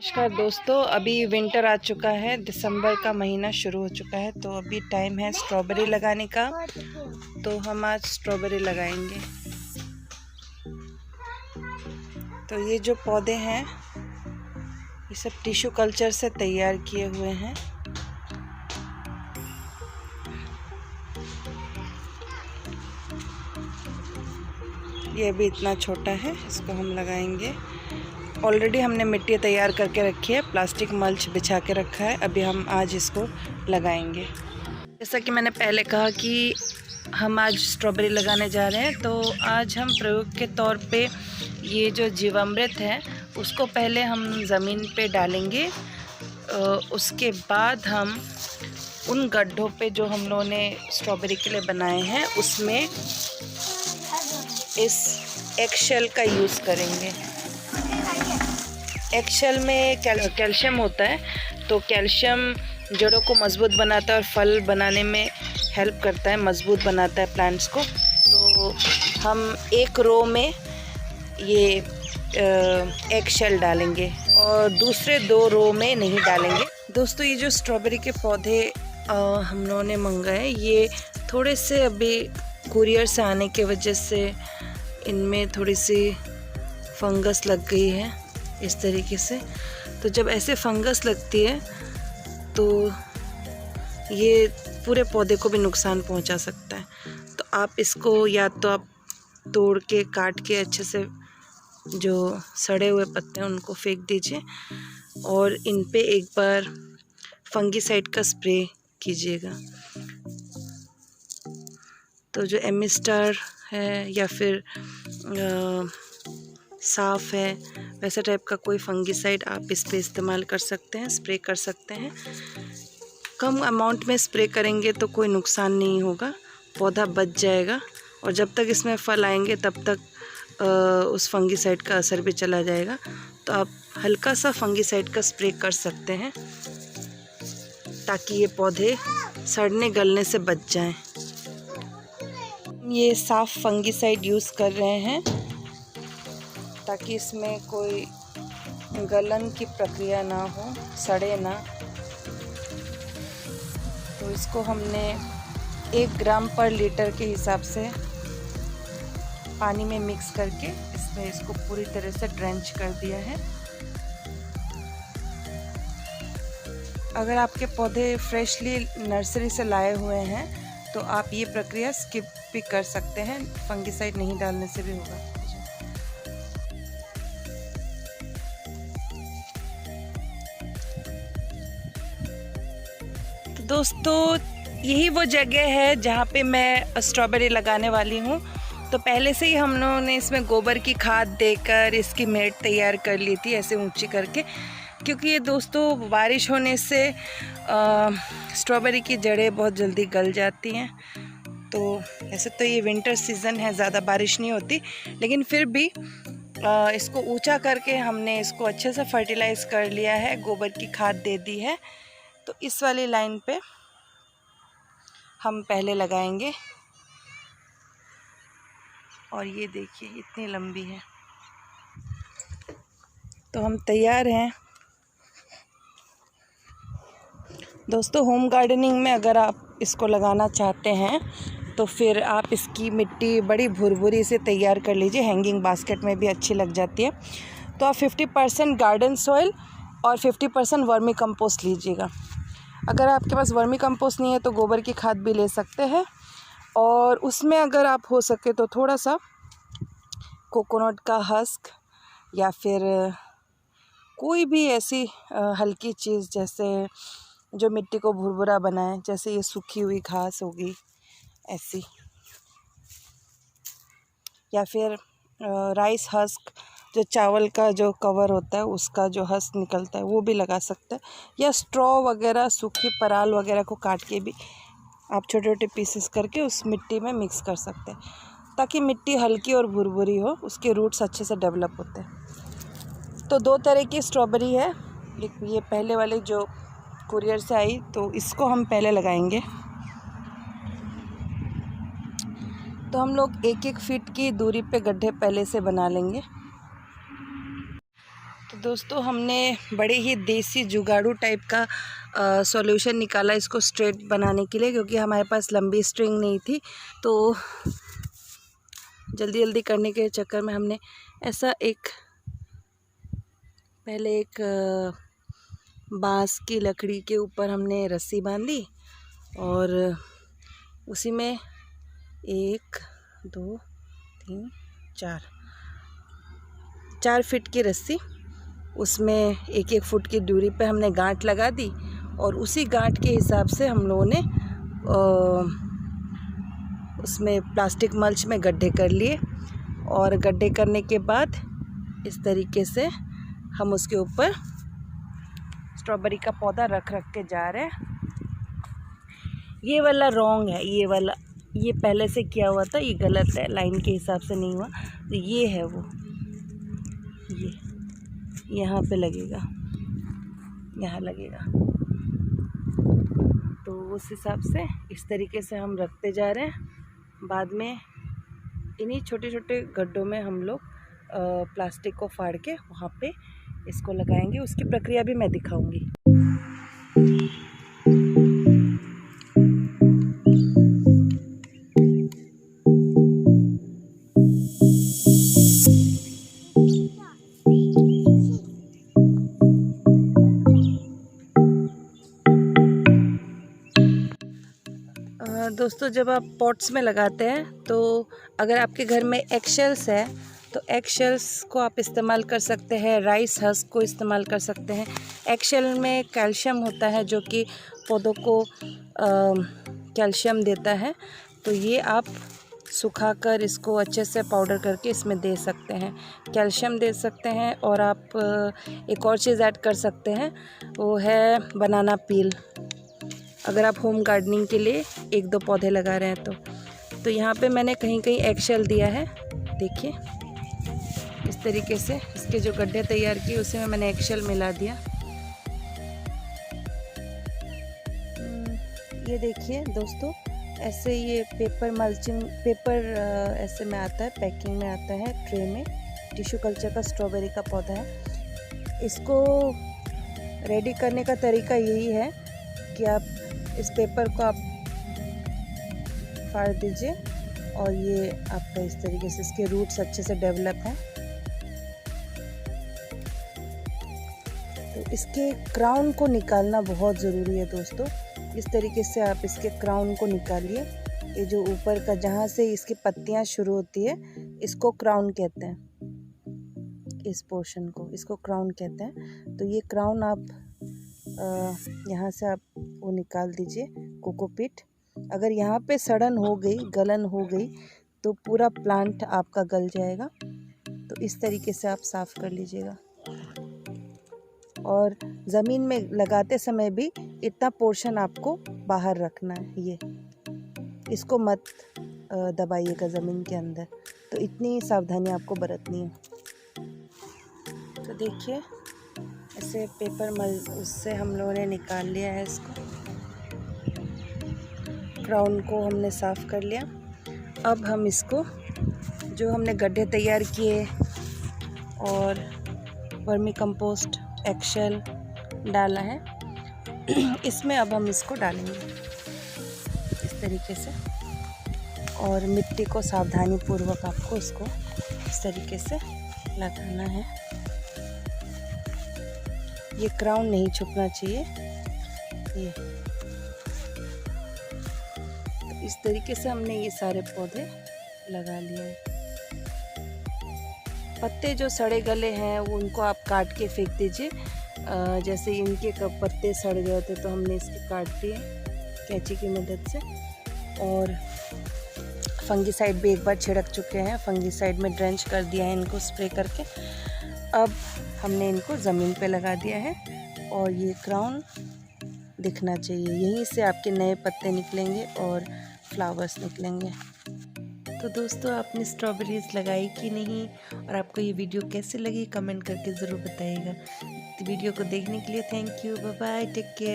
नमस्कार दोस्तों, अभी विंटर आ चुका है। दिसंबर का महीना शुरू हो चुका है, तो अभी टाइम है स्ट्रॉबेरी लगाने का। तो हम आज स्ट्रॉबेरी लगाएंगे। तो ये जो पौधे हैं ये सब टिश्यू कल्चर से तैयार किए हुए हैं। ये अभी इतना छोटा है, इसको हम लगाएंगे। ऑलरेडी हमने मिट्टी तैयार करके रखी है, प्लास्टिक मल्च बिछा के रखा है। अभी हम आज इसको लगाएंगे। जैसा कि मैंने पहले कहा कि हम आज स्ट्रॉबेरी लगाने जा रहे हैं, तो आज हम प्रयोग के तौर पे ये जो जीवामृत है उसको पहले हम ज़मीन पे डालेंगे। उसके बाद हम उन गड्ढों पे जो हम लोगों ने स्ट्रॉबेरी के लिए बनाए हैं उसमें इस एगशेल का यूज़ करेंगे। एगशेल में कैल्शियम होता है, तो कैल्शियम जड़ों को मजबूत बनाता है और फल बनाने में हेल्प करता है, मजबूत बनाता है प्लांट्स को। तो हम एक रो में ये एगशेल डालेंगे और दूसरे दो रो में नहीं डालेंगे। दोस्तों, ये जो स्ट्रॉबेरी के पौधे हम लोगों ने मंगाए, ये थोड़े से अभी कुरियर से आने की वजह से इनमें थोड़ी सी फंगस लग गई है इस तरीके से। तो जब ऐसे फंगस लगती है तो ये पूरे पौधे को भी नुकसान पहुंचा सकता है। तो आप इसको या तो आप तोड़ के काट के अच्छे से जो सड़े हुए पत्ते हैं उनको फेंक दीजिए और इन पे एक बार फंगीसाइड का स्प्रे कीजिएगा। तो जो एमिस्टार है या फिर साफ है, वैसा टाइप का कोई फंगीसाइड आप इस पे इस्तेमाल कर सकते हैं, स्प्रे कर सकते हैं। कम अमाउंट में स्प्रे करेंगे तो कोई नुकसान नहीं होगा, पौधा बच जाएगा और जब तक इसमें फल आएंगे तब तक उस फंगीसाइड का असर भी चला जाएगा। तो आप हल्का सा फंगीसाइड का स्प्रे कर सकते हैं ताकि ये पौधे सड़ने गलने से बच जाएं। ये साफ फंगीसाइड यूज़ कर रहे हैं ताकि इसमें कोई गलन की प्रक्रिया ना हो, सड़े ना। तो इसको हमने 1 ग्राम पर लीटर के हिसाब से पानी में मिक्स करके इसमें इसको पूरी तरह से ड्रेंच कर दिया है। अगर आपके पौधे फ्रेशली नर्सरी से लाए हुए हैं तो आप ये प्रक्रिया स्किप भी कर सकते हैं, फंगीसाइड नहीं डालने से भी होगा। तो दोस्तों, यही वो जगह है जहाँ पे मैं स्ट्रॉबेरी लगाने वाली हूँ। तो पहले से ही हम लोगों ने इसमें गोबर की खाद देकर इसकी मेड़ तैयार कर ली थी ऐसे ऊंची करके, क्योंकि ये दोस्तों बारिश होने से स्ट्रॉबेरी की जड़ें बहुत जल्दी गल जाती हैं। तो ऐसे तो ये विंटर सीज़न है, ज़्यादा बारिश नहीं होती, लेकिन फिर भी इसको ऊंचा करके हमने इसको अच्छे से फर्टिलाइज़ कर लिया है, गोबर की खाद दे दी है। तो इस वाली लाइन पे हम पहले लगाएंगे और ये देखिए इतनी लंबी है। तो हम तैयार हैं दोस्तों। होम गार्डनिंग में अगर आप इसको लगाना चाहते हैं तो फिर आप इसकी मिट्टी बड़ी भुरभुरी से तैयार कर लीजिए, हैंगिंग बास्केट में भी अच्छी लग जाती है। तो आप 50% गार्डन सॉइल और 50% वर्मी कंपोस्ट लीजिएगा। अगर आपके पास वर्मी कंपोस्ट नहीं है तो गोबर की खाद भी ले सकते हैं, और उसमें अगर आप हो सके तो थोड़ा सा कोकोनट का हस्क या फिर कोई भी ऐसी हल्की चीज़ जैसे जो मिट्टी को भुरभुरा बनाए, जैसे ये सूखी हुई घास होगी ऐसी, या फिर राइस हस्क, जो चावल का जो कवर होता है उसका जो हस्क निकलता है वो भी लगा सकते हैं, या स्ट्रॉ वगैरह, सूखी पराल वगैरह को काट के भी आप छोटे छोटे पीसेस करके उस मिट्टी में मिक्स कर सकते हैं, ताकि मिट्टी हल्की और भुरभुरी हो, उसके रूट्स अच्छे से डेवलप होते हैं। तो 2 तरह की स्ट्रॉबेरी है, ये पहले वाली जो कुरियर से आई, तो इसको हम पहले लगाएंगे। तो हम लोग 1-1 फीट की दूरी पे गड्ढे पहले से बना लेंगे। तो दोस्तों हमने बड़े ही देसी जुगाड़ू टाइप का सॉल्यूशन निकाला इसको स्ट्रेट बनाने के लिए, क्योंकि हमारे पास लंबी स्ट्रिंग नहीं थी। तो जल्दी जल्दी करने के चक्कर में हमने ऐसा पहले एक बांस की लकड़ी के ऊपर हमने रस्सी बांधी और उसी में 1 2 3 4 फीट की रस्सी, उसमें 1 फुट की दूरी पे हमने गांठ लगा दी और उसी गांठ के हिसाब से हम लोगों ने उसमें प्लास्टिक मल्च में गड्ढे कर लिए। और गड्ढे करने के बाद इस तरीके से हम उसके ऊपर स्ट्रॉबेरी का पौधा रख के जा रहे हैं। ये वाला रॉन्ग है, ये पहले से किया हुआ था, ये गलत है, लाइन के हिसाब से नहीं हुआ। तो ये है वो, ये यहाँ पे लगेगा, यहाँ लगेगा। तो उस हिसाब से इस तरीके से हम रखते जा रहे हैं। बाद में इन्हीं छोटे छोटे गड्ढों में हम लोग प्लास्टिक को फाड़ के वहाँ पे इसको लगाएंगे। उसकी प्रक्रिया भी मैं दिखाऊंगी। दोस्तों जब आप पॉट्स में लगाते हैं तो अगर आपके घर में एगशेल्स है तो एगशेल्स को आप इस्तेमाल कर सकते हैं, राइस हस्क को इस्तेमाल कर सकते हैं। एगशेल में कैल्शियम होता है जो कि पौधों को कैल्शियम देता है। तो ये आप सुखाकर इसको अच्छे से पाउडर करके इसमें दे सकते हैं, कैल्शियम दे सकते हैं। और आप एक और चीज़ ऐड कर सकते हैं, वो है बनाना पील। अगर आप होम गार्डनिंग के लिए 1-2 पौधे लगा रहे हैं तो यहाँ पे मैंने कहीं कहीं एगशेल दिया है, देखिए इस तरीके से। इसके जो गड्ढे तैयार किए उसी में मैंने एगशेल मिला दिया। ये देखिए दोस्तों, ऐसे ये पेपर ऐसे में आता है, पैकिंग में आता है, ट्रे में। टिश्यू कल्चर का स्ट्रॉबेरी का पौधा है। इसको रेडी करने का तरीका यही है कि आप इस पेपर को आप फाड़ दीजिए और ये आपका इस तरीके से इसके रूट्स अच्छे से डेवलप हैं। तो इसके क्राउन को निकालना बहुत ज़रूरी है दोस्तों। इस तरीके से आप इसके क्राउन को निकालिए। ये जो ऊपर का जहाँ से इसकी पत्तियाँ शुरू होती है इसको क्राउन कहते हैं। इस पोर्शन को इसको क्राउन कहते हैं। तो ये क्राउन आप यहाँ से आप वो निकाल दीजिए, कोकोपीट। अगर यहाँ पे सड़न हो गई, गलन हो गई तो पूरा प्लांट आपका गल जाएगा। तो इस तरीके से आप साफ़ कर लीजिएगा। और ज़मीन में लगाते समय भी इतना पोर्शन आपको बाहर रखना है। ये इसको मत दबाइएगा ज़मीन के अंदर। तो इतनी सावधानी आपको बरतनी है। तो देखिए ऐसे पेपर उससे हम लोगों ने निकाल लिया है इसको। क्राउन को हमने साफ़ कर लिया। अब हम इसको जो हमने गड्ढे तैयार किए और वर्मी कंपोस्ट, एगशेल डाला है, इसमें अब हम इसको डालेंगे इस तरीके से। और मिट्टी को सावधानी पूर्वक आपको इसको इस तरीके से लगाना है। ये क्राउन नहीं छुपना चाहिए। ये तो इस तरीके से हमने ये सारे पौधे लगा लिए। पत्ते जो सड़े गले हैं वो उनको आप काट के फेंक दीजिए। जैसे इनके पत्ते सड़ गए थे तो हमने इसके काट दिए कैंची की मदद से। और फंगीसाइड भी एक बार छिड़क चुके हैं, फंगीसाइड में ड्रेंच कर दिया है इनको स्प्रे करके। अब हमने इनको ज़मीन पे लगा दिया है और ये क्राउन दिखना चाहिए। यहीं से आपके नए पत्ते निकलेंगे और फ्लावर्स निकलेंगे। तो दोस्तों आपने स्ट्रॉबेरीज लगाई कि नहीं और आपको ये वीडियो कैसे लगी कमेंट करके ज़रूर बताइएगा। वीडियो को देखने के लिए thank you. Bye bye, take care.